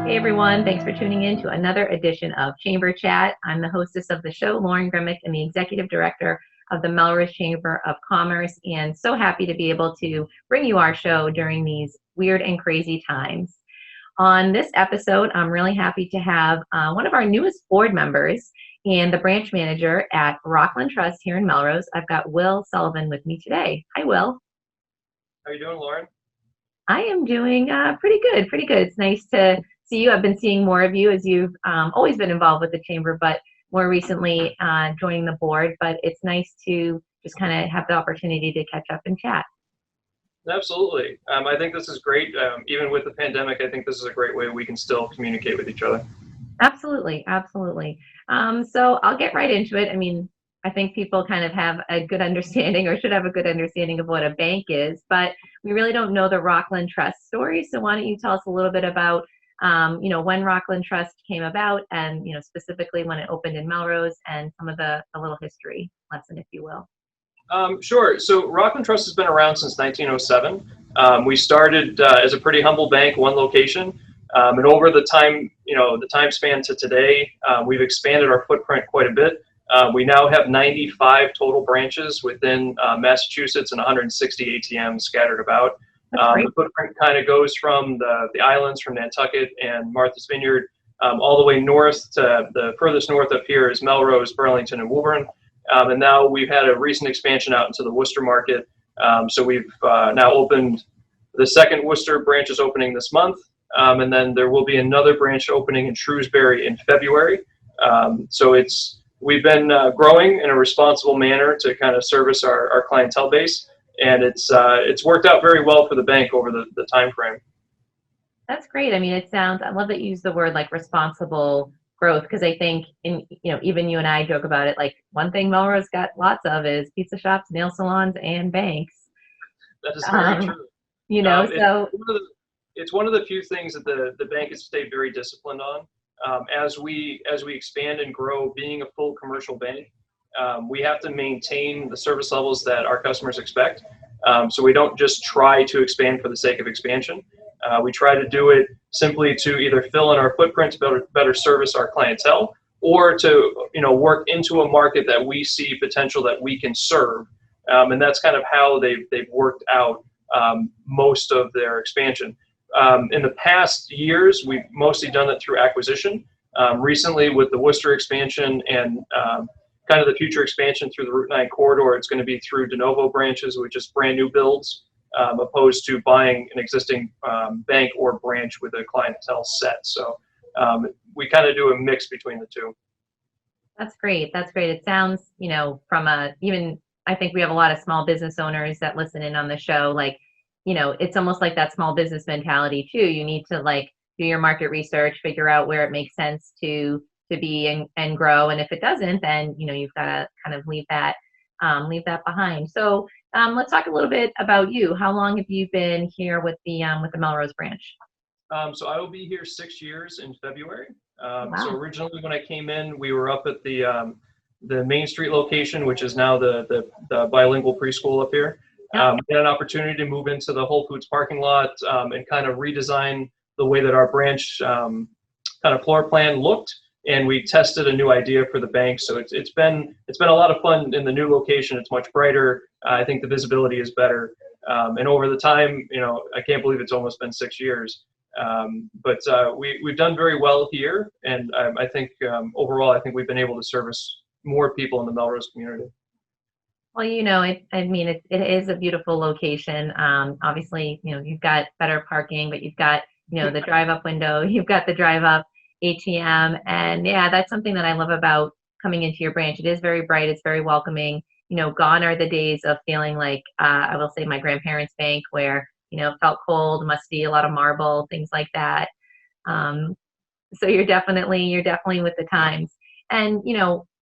Hey everyone, thanks for tuning in to another edition of Chamber Chat. I'm the hostess of the show, Lauren Grimmick, and the executive director of the Melrose Chamber of Commerce, and so happy to be able to bring you our show during these weird and crazy times. On this episode, I'm really happy to have one of our newest board members and the branch manager at Rockland Trust here in Melrose. I've got Will Sullivan with me today. Hi, Will. How are you doing, Lauren? I am doing pretty good, pretty good. It's nice to see you. I've been seeing more of you as you've always been involved with the chamber, but more recently joining the board. But it's nice to just kind of have the opportunity to catch up and chat. Absolutely. I think this is great. Even with the pandemic, I think this is a great way we can still communicate with each other. Absolutely, absolutely. So I'll get right into it. I mean, I think people kind of have a good understanding or should have a good understanding of what a bank is, but we really don't know the Rockland Trust story. So why don't you tell us a little bit about, when Rockland Trust came about and, specifically when it opened in Melrose and some of the little history lesson, if you will. Sure. So Rockland Trust has been around since 1907. We started as a pretty humble bank, one location. And over the time span to today, we've expanded our footprint quite a bit. We now have 95 total branches within Massachusetts and 160 ATMs scattered about. The footprint kind of goes from the islands, from Nantucket and Martha's Vineyard, all the way north to the furthest north up here is Melrose, Burlington, and Woburn. And now we've had a recent expansion out into the Worcester market. So we've now opened the second Worcester branch is opening this month. And then there will be another branch opening in Shrewsbury in February. We've been growing in a responsible manner to kind of service our clientele base, and it's worked out very well for the bank over the time frame. That's great. I mean, I love that you use the word like responsible growth, because I think even you and I joke about it, like one thing Melrose got lots of is pizza shops, nail salons, and banks. That is very true. It's one of the few things that the bank has stayed very disciplined on. As we expand and grow, being a full commercial bank, we have to maintain the service levels that our customers expect. So we don't just try to expand for the sake of expansion. We try to do it simply to either fill in our footprint to better service our clientele, or to work into a market that we see potential that we can serve. And that's kind of how they've worked out most of their expansion. In the past years, we've mostly done it through acquisition. Recently, with the Worcester expansion and kind of the future expansion through the Route 9 corridor, it's going to be through de novo branches, which is brand new builds, opposed to buying an existing bank or branch with a clientele set. So we kind of do a mix between the two. That's great. That's great. It sounds, I think we have a lot of small business owners that listen in on the show, it's almost like that small business mentality too. You need to do your market research, figure out where it makes sense to be and grow. And if it doesn't, then, you've got to kind of leave that behind. So let's talk a little bit about you. How long have you been here with the Melrose branch? So I will be here 6 years in February. Wow. So originally when I came in, we were up at the Main Street location, which is now the bilingual preschool up here. We had an opportunity to move into the Whole Foods parking lot and kind of redesign the way that our branch kind of floor plan looked, and we tested a new idea for the bank. So it's been a lot of fun in the new location. It's much brighter. I think the visibility is better, and over the time, I can't believe it's almost been 6 years. But we've done very well here, and I think overall, I think we've been able to service more people in the Melrose community. Well, it is a beautiful location. Obviously, you've got better parking, but you've got, the drive-up window, you've got the drive-up ATM. And yeah, that's something that I love about coming into your branch. It is very bright. It's very welcoming. Gone are the days of feeling like, I will say my grandparents' bank where, it felt cold, musty, a lot of marble, things like that. So you're definitely with the times. And,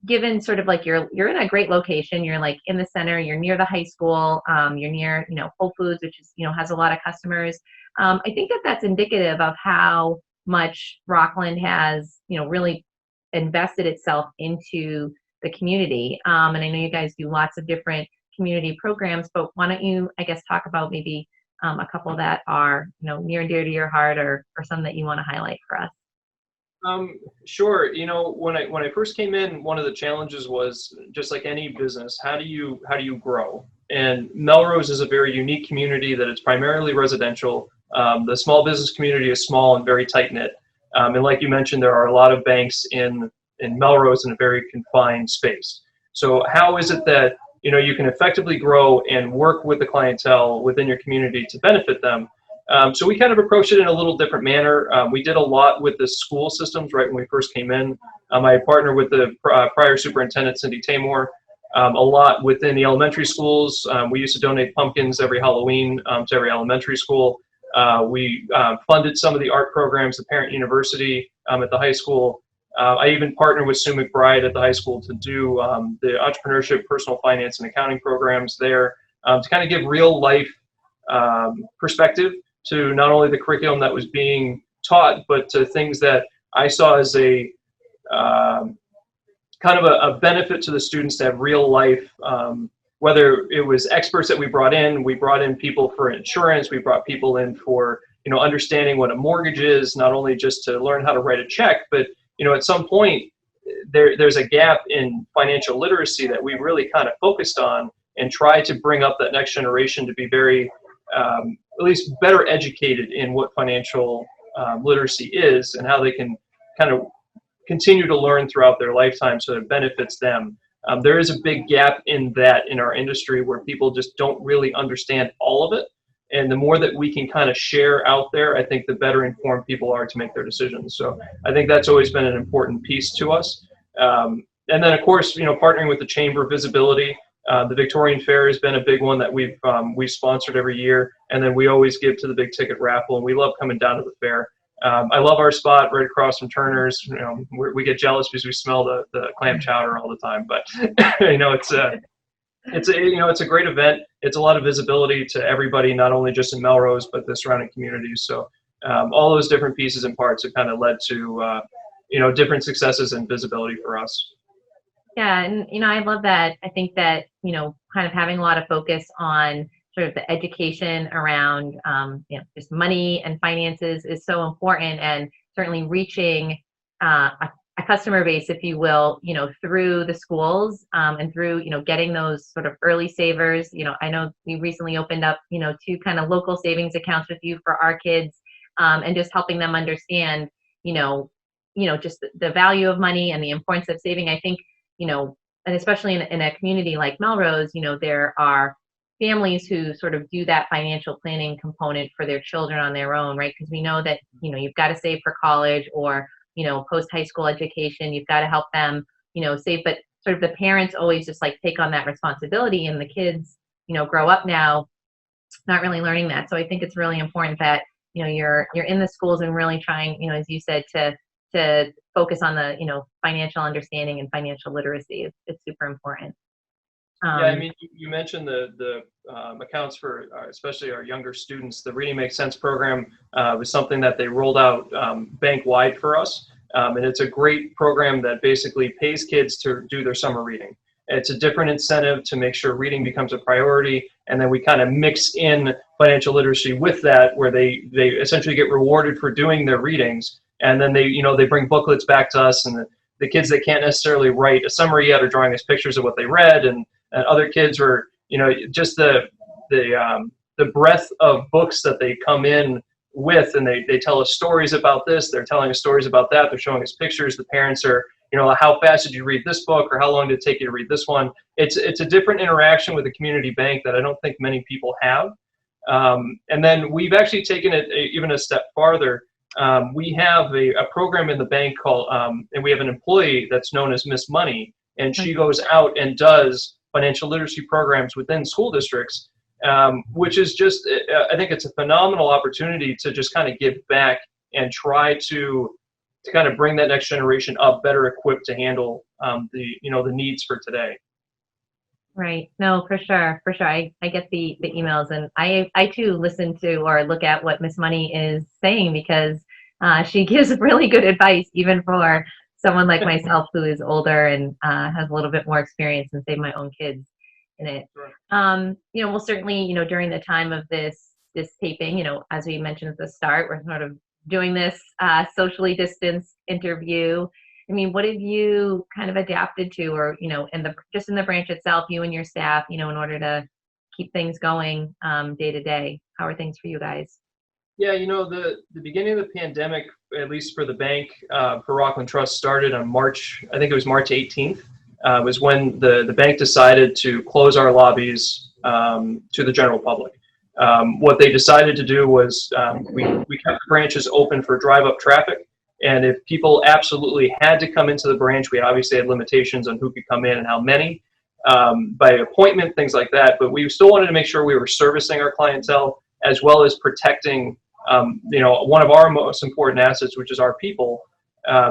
given sort of like you're in a great location, you're like in the center, you're near the high school, you're near, Whole Foods, which is, has a lot of customers. I think that's indicative of how much Rockland has, really invested itself into the community. And I know you guys do lots of different community programs, but why don't you, I guess, talk about maybe a couple that are, near and dear to your heart, or some that you want to highlight for us. Sure. When I first came in, one of the challenges was just like any business, how do you grow? And Melrose is a very unique community that it's primarily residential. The small business community is small and very tight knit. And like you mentioned, there are a lot of banks in Melrose in a very confined space. So how is it that you can effectively grow and work with the clientele within your community to benefit them? So we kind of approached it in a little different manner. We did a lot with the school systems right when we first came in. I partnered with the prior superintendent, Cindy Tamor, a lot within the elementary schools. We used to donate pumpkins every Halloween to every elementary school. We funded some of the art programs, the Parent University at the high school. I even partnered with Sue McBride at the high school to do the entrepreneurship, personal finance, and accounting programs there to kind of give real life perspective to not only the curriculum that was being taught, but to things that I saw as a kind of a benefit to the students to have real life, whether it was experts that we brought in people for insurance, we brought people in for, understanding what a mortgage is, not only just to learn how to write a check, but, at some point there's a gap in financial literacy that we really kind of focused on and try to bring up that next generation to be very, at least better educated in what financial literacy is and how they can kind of continue to learn throughout their lifetime so it benefits them. There is a big gap in that in our industry where people just don't really understand all of it. And the more that we can kind of share out there, I think the better informed people are to make their decisions. So I think that's always been an important piece to us. And then, of course, partnering with the Chamber, visibility. The Victorian Fair has been a big one that we've sponsored every year, and then we always give to the big ticket raffle, and we love coming down to the fair. I love our spot right across from Turner's. We get jealous because we smell the clam chowder all the time, but it's a great event. It's a lot of visibility to everybody, not only just in Melrose but the surrounding communities. So all those different pieces and parts have kind of led to different successes and visibility for us. Yeah, and I love that. I think that kind of having a lot of focus on sort of the education around just money and finances is so important, and certainly reaching a customer base, if you will, through the schools and through getting those sort of early savers. I know we recently opened up 2 kind of local savings accounts with you for our kids, and just helping them understand just the value of money and the importance of saving. I think and especially in a community like Melrose, there are families who sort of do that financial planning component for their children on their own, right? Because we know that, you've got to save for college or, post high school education, you've got to help them, save, but sort of the parents always just like take on that responsibility, and the kids, grow up now not really learning that. So I think it's really important that, you're in the schools and really trying, as you said, to focus on the financial understanding and financial literacy. It's super important. Yeah, I mean, you mentioned the accounts for especially our younger students. The Reading Makes Sense program was something that they rolled out bank-wide for us, and it's a great program that basically pays kids to do their summer reading. It's a different incentive to make sure reading becomes a priority, and then we kind of mix in financial literacy with that, where they essentially get rewarded for doing their readings, and then they bring booklets back to us, and the kids that can't necessarily write a summary yet are drawing us pictures of what they read, and other kids were, just the breadth of books that they come in with, and they tell us stories about this, they're telling us stories about that, they're showing us pictures. The parents are, how fast did you read this book, or how long did it take you to read this one? It's a different interaction with a community bank that I don't think many people have. And then we've actually taken it even a step farther. We have a program in the bank called, and we have an employee that's known as Miss Money, and she goes out and does financial literacy programs within school districts, which is just, I think it's a phenomenal opportunity to just kind of give back and try to kind of bring that next generation up better equipped to handle the needs for today. Right. No, for sure. For sure. I get the emails, and I too listen to or look at what Miss Money is saying, because she gives really good advice, even for someone like myself who is older and has a little bit more experience and save my own kids in it. Sure. Well, certainly, during the time of this this taping, as we mentioned at the start, we're sort of doing this socially distanced interview. I mean, what have you kind of adapted to, or just in the branch itself, you and your staff, in order to keep things going day to day? How are things for you guys? Yeah, the beginning of the pandemic, at least for the bank, for Rockland Trust, started on March, I think it was March 18th, was when the bank decided to close our lobbies to the general public. What they decided to do was we kept the branches open for drive-up traffic, and if people absolutely had to come into the branch, we obviously had limitations on who could come in and how many, by appointment, things like that, but we still wanted to make sure we were servicing our clientele as well as protecting one of our most important assets, which is our people.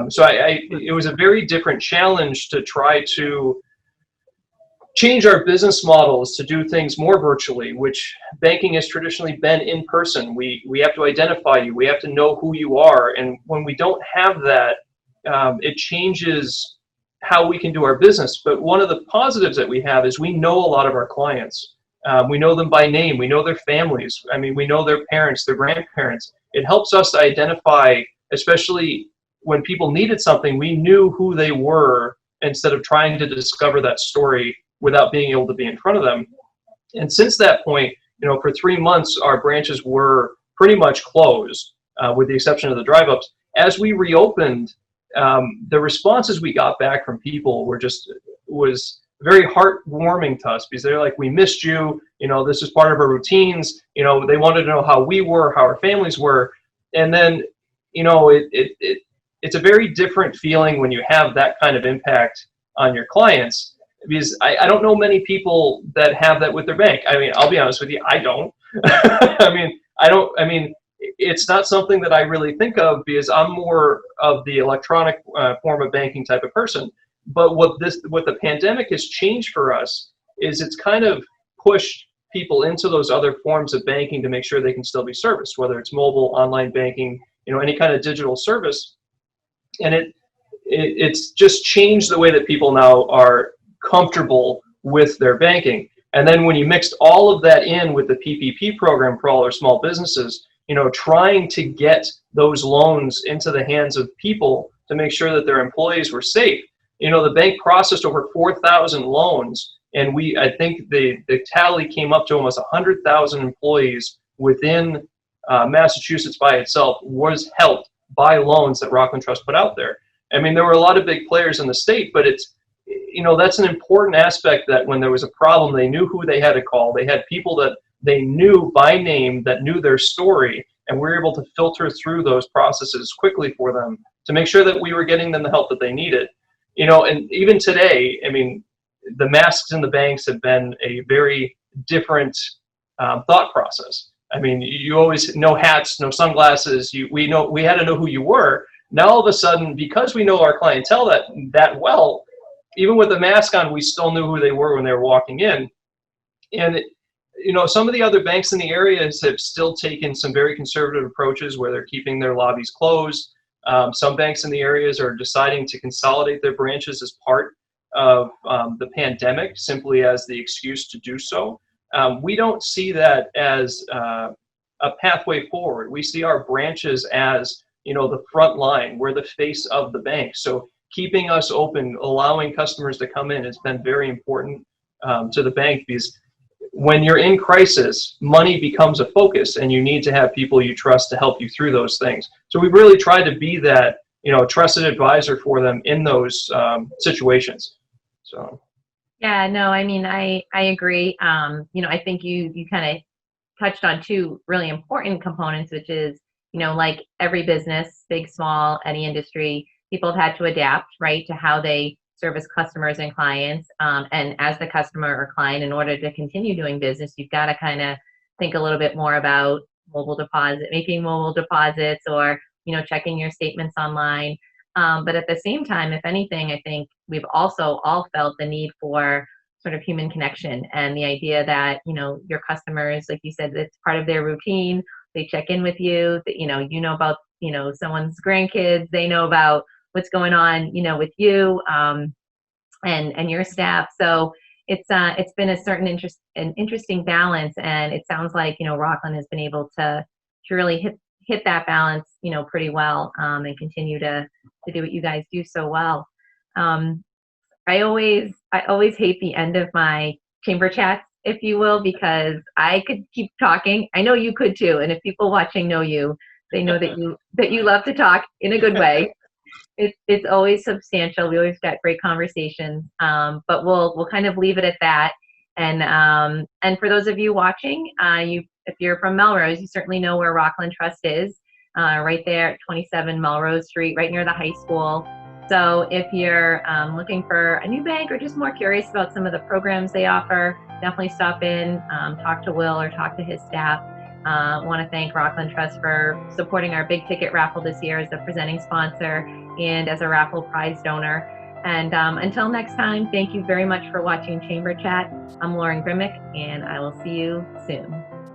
So it was a very different challenge to try to change our business models to do things more virtually, which banking has traditionally been in person. We have to identify you. We have to know who you are. And when we don't have that, it changes how we can do our business. But one of the positives that we have is we know a lot of our clients. We know them by name. We know their families. I mean, we know their parents, their grandparents. It helps us to identify, especially when people needed something, we knew who they were instead of trying to discover that story without being able to be in front of them. And since that point, for 3 months, our branches were pretty much closed, with the exception of the drive-ups. As we reopened, the responses we got back from people was very heartwarming to us, because they're like, we missed you, this is part of our routines, they wanted to know how we were, how our families were. And then, it's a very different feeling when you have that kind of impact on your clients, because I don't know many people that have that with their bank. I mean, I'll be honest with you, I don't. I mean, it's not something that I really think of, because I'm more of the electronic form of banking type of person. But what the pandemic has changed for us is it's kind of pushed people into those other forms of banking to make sure they can still be serviced, whether it's mobile, online banking, any kind of digital service. And it's just changed the way that people now are comfortable with their banking. And then when you mixed all of that in with the PPP program for all our small businesses, trying to get those loans into the hands of people to make sure that their employees were safe. The bank processed over 4,000 loans, and I think the tally came up to almost 100,000 employees within Massachusetts by itself was helped by loans that Rockland Trust put out there. I mean, there were a lot of big players in the state, but that's an important aspect, that when there was a problem, they knew who they had to call. They had people that they knew by name that knew their story, and we were able to filter through those processes quickly for them to make sure that we were getting them the help that they needed. And even today, I mean, the masks in the banks have been a very different thought process. I mean, you always, no hats, no sunglasses. We had to know who you were. Now all of a sudden, because we know our clientele that well, even with the mask on, we still knew who they were when they were walking in. And some of the other banks in the areas have still taken some very conservative approaches where they're keeping their lobbies closed. Some banks in the areas are deciding to consolidate their branches as part of the pandemic, simply as the excuse to do so. We don't see that as a pathway forward. We see our branches as, the front line. We're the face of the bank. So keeping us open, allowing customers to come in has been very important to the bank, because when you're in crisis, money becomes a focus, and you need to have people you trust to help you through those things. So we've really tried to be that, trusted advisor for them in those situations. So. Yeah, no, I mean, I agree. I think you kind of touched on two really important components, which is, like every business, big, small, any industry, people have had to adapt, right, to how they service customers and clients. And as the customer or client, in order to continue doing business, you've got to kind of think a little bit more about making mobile deposits, or, checking your statements online. But at the same time, if anything, I think we've also all felt the need for sort of human connection, and the idea that, your customers, like you said, it's part of their routine. They check in with you, that, about, someone's grandkids, they know about what's going on, with you, and your staff. So, it's been a certain an interesting balance, and it sounds like Rockland has been able to really hit that balance pretty well, and continue to do what you guys do so well. Um, I always hate the end of my chamber chats, if you will, because I could keep talking. I know you could too, and if people watching know you, they know that you love to talk in a good way. It's always substantial. We always got great conversations, but we'll kind of leave it at that. And for those of you watching, if you're from Melrose, you certainly know where Rockland Trust is, right there at 27 Melrose Street, right near the high school. So if you're looking for a new bank or just more curious about some of the programs they offer, definitely stop in, talk to Will or talk to his staff. I want to thank Rockland Trust for supporting our big ticket raffle this year as a presenting sponsor and as a raffle prize donor. And until next time, thank you very much for watching Chamber Chat. I'm Lauren Grimmick, and I will see you soon.